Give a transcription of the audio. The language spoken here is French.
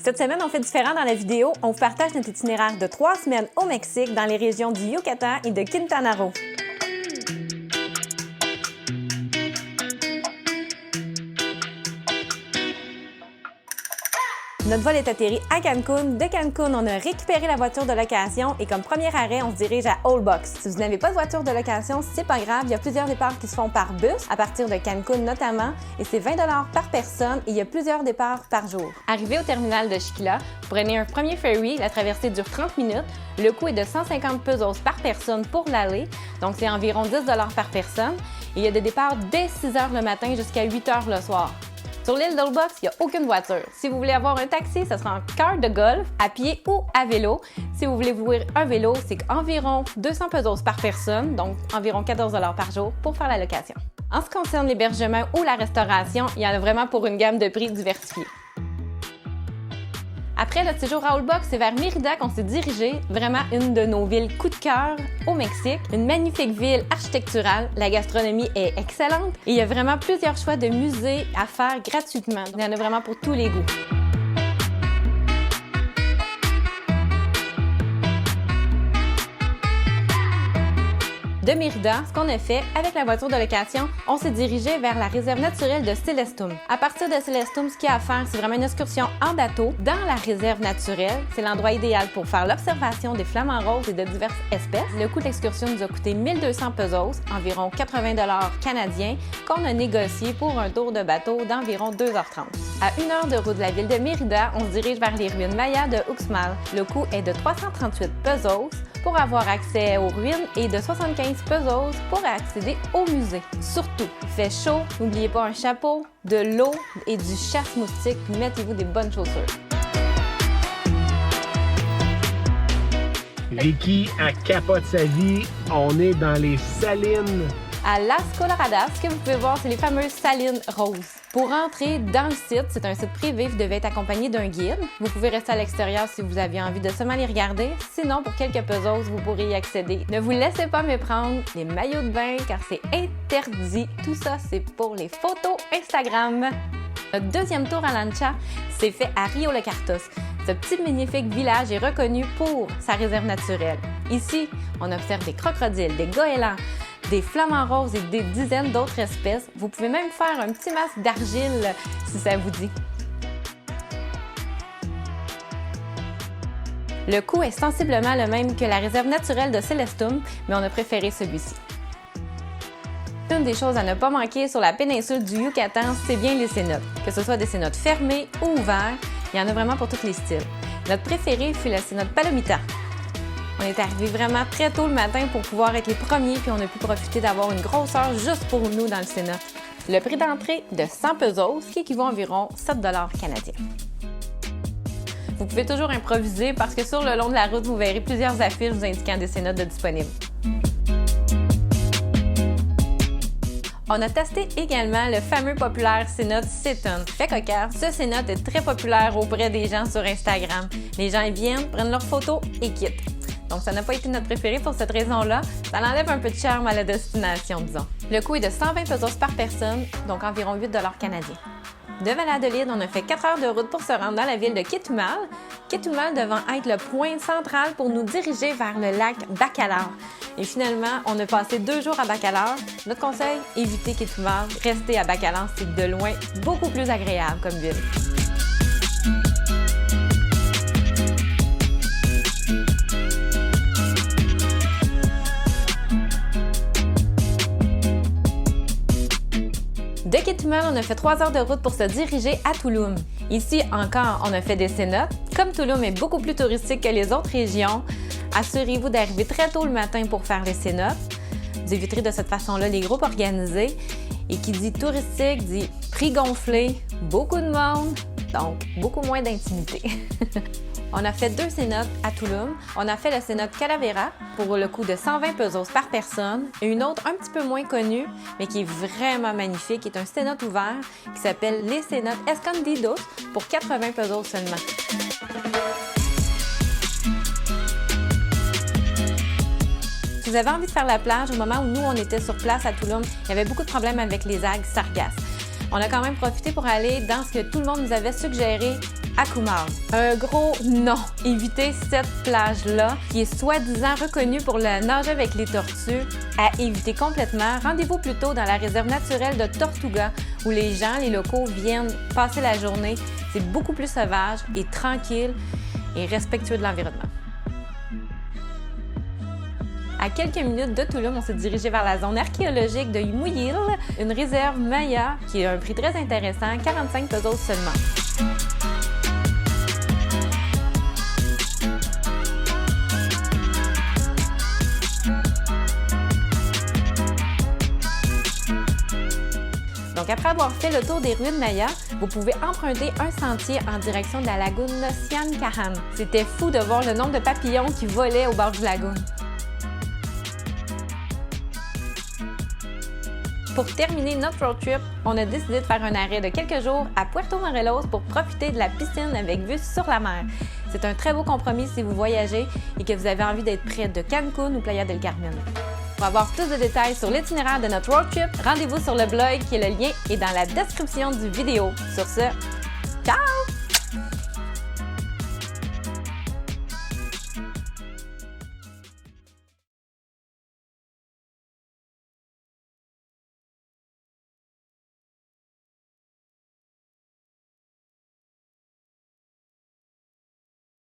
Cette semaine, on fait différent dans la vidéo. On vous partage notre itinéraire de 3 semaines au Mexique dans les régions du Yucatan et de Quintana Roo. Notre vol est atterri à Cancun. De Cancun, on a récupéré la voiture de location et comme premier arrêt, on se dirige à Old Box. Si vous n'avez pas de voiture de location, c'est pas grave. Il y a plusieurs départs qui se font par bus, à partir de Cancun notamment, et c'est 20 $ par personne et il y a plusieurs départs par jour. Arrivé au terminal de Xiquila, vous prenez un premier ferry. La traversée dure 30 minutes. Le coût est de 150 pesos par personne pour l'aller, donc c'est environ 10 $ par personne. Et il y a des départs dès 6 h le matin jusqu'à 8 h le soir. Sur l'île d'Old Box, il n'y a aucune voiture. Si vous voulez avoir un taxi, ce sera en car de golf, à pied ou à vélo. Si vous voulez louer un vélo, c'est environ 200 pesos par personne, donc environ 14 $ par jour pour faire la location. En ce qui concerne l'hébergement ou la restauration, il y en a vraiment pour une gamme de prix diversifiée. Après notre séjour à Old Box, c'est vers Mérida qu'on s'est dirigé, vraiment une de nos villes coup de cœur au Mexique. Une magnifique ville architecturale, la gastronomie est excellente et il y a vraiment plusieurs choix de musées à faire gratuitement. Il y en a vraiment pour tous les goûts. De Mérida, ce qu'on a fait avec la voiture de location, on s'est dirigé vers la réserve naturelle de Celestum. À partir de Celestum, ce qu'il y a à faire, c'est vraiment une excursion en bateau dans la réserve naturelle. C'est l'endroit idéal pour faire l'observation des flamants roses et de diverses espèces. Le coût de l'excursion nous a coûté 1200 pesos, environ 80 $ canadiens, qu'on a négocié pour un tour de bateau d'environ 2 h 30. À 1 heure de route de la ville de Mérida, on se dirige vers les ruines Mayas de Uxmal. Le coût est de 338 pesos pour avoir accès aux ruines et de 75 pesos pour accéder au musée. Surtout, il fait chaud, n'oubliez pas un chapeau, de l'eau et du chasse-moustique, puis mettez-vous des bonnes chaussures. Vicky, elle capote sa vie. On est dans les salines. À Las Coloradas, ce que vous pouvez voir, c'est les fameuses salines roses. Pour entrer dans le site, c'est un site privé, vous devez être accompagné d'un guide. Vous pouvez rester à l'extérieur si vous avez envie de seulement les regarder. Sinon, pour quelques pesos, vous pourrez y accéder. Ne vous laissez pas méprendre les maillots de bain car c'est interdit. Tout ça, c'est pour les photos Instagram. Notre deuxième tour à lancha s'est fait à Rio Los Cartos. Ce petit magnifique village est reconnu pour sa réserve naturelle. Ici, on observe des crocodiles, des goélands, des flamants roses et des dizaines d'autres espèces. Vous pouvez même faire un petit masque d'argile si ça vous dit. Le coût est sensiblement le même que la réserve naturelle de Celestum, mais on a préféré celui-ci. Une des choses à ne pas manquer sur la péninsule du Yucatan, c'est bien les cénotes. Que ce soit des cénotes fermées ou ouvertes, il y en a vraiment pour tous les styles. Notre préféré fut la cénote Palomita. On est arrivé vraiment très tôt le matin pour pouvoir être les premiers, puis on a pu profiter d'avoir une grosse heure juste pour nous dans le cénote. Le prix d'entrée de 100 pesos, ce qui équivaut à environ 7 $ canadiens. Vous pouvez toujours improviser parce que sur le long de la route, vous verrez plusieurs affiches vous indiquant des cénotes de disponibles. On a testé également le fameux populaire cénote Seton. Fait cocasse, ce cénote est très populaire auprès des gens sur Instagram. Les gens y viennent, prennent leurs photos et quittent. Donc, ça n'a pas été notre préféré pour cette raison-là. Ça enlève un peu de charme à la destination, disons. Le coût est de 120 pesos par personne, donc environ 8 $ canadiens. De Valladolid, on a fait 4 heures de route pour se rendre dans la ville de Chetumal. Chetumal devant être le point central pour nous diriger vers le lac Bacalar. Et finalement, on a passé 2 jours à Bacalar. Notre conseil, évitez Chetumal. Restez à Bacalar, c'est de loin beaucoup plus agréable comme ville. De Chetumal, on a fait 3 heures de route pour se diriger à Tulum. Ici encore, on a fait des cénotes. Comme Tulum est beaucoup plus touristique que les autres régions, assurez-vous d'arriver très tôt le matin pour faire les cénotes. Vous éviterez de cette façon-là les groupes organisés. Et qui dit touristique dit prix gonflé, beaucoup de monde, donc beaucoup moins d'intimité. On a fait 2 cénotes à Tulum. On a fait la cénote Calavera pour le coût de 120 pesos par personne et une autre un petit peu moins connue, mais qui est vraiment magnifique, qui est un cénote ouvert qui s'appelle les cénotes Escondidos pour 80 pesos seulement. Si vous avez envie de faire la plage, au moment où nous on était sur place à Tulum, il y avait beaucoup de problèmes avec les algues sargasses. On a quand même profité pour aller dans ce que tout le monde nous avait suggéré Akumal. Un gros non! Évitez cette plage-là, qui est soi-disant reconnue pour le nage avec les tortues. À éviter complètement, rendez-vous plutôt dans la réserve naturelle de Tortuga, où les gens, les locaux viennent passer la journée. C'est beaucoup plus sauvage et tranquille et respectueux de l'environnement. À quelques minutes de Tulum, on s'est dirigé vers la zone archéologique de Muyil, une réserve maya qui a un prix très intéressant, 45 pesos seulement. Donc après avoir fait le tour des ruines mayas, vous pouvez emprunter un sentier en direction de la lagune Sian Cahan. C'était fou de voir le nombre de papillons qui volaient au bord du lagoon. Pour terminer notre road trip, on a décidé de faire un arrêt de quelques jours à Puerto Morelos pour profiter de la piscine avec vue sur la mer. C'est un très beau compromis si vous voyagez et que vous avez envie d'être près de Cancun ou Playa del Carmen. Pour avoir plus de détails sur l'itinéraire de notre road trip, rendez-vous sur le blog, le lien est dans la description du vidéo. Sur ce, ciao!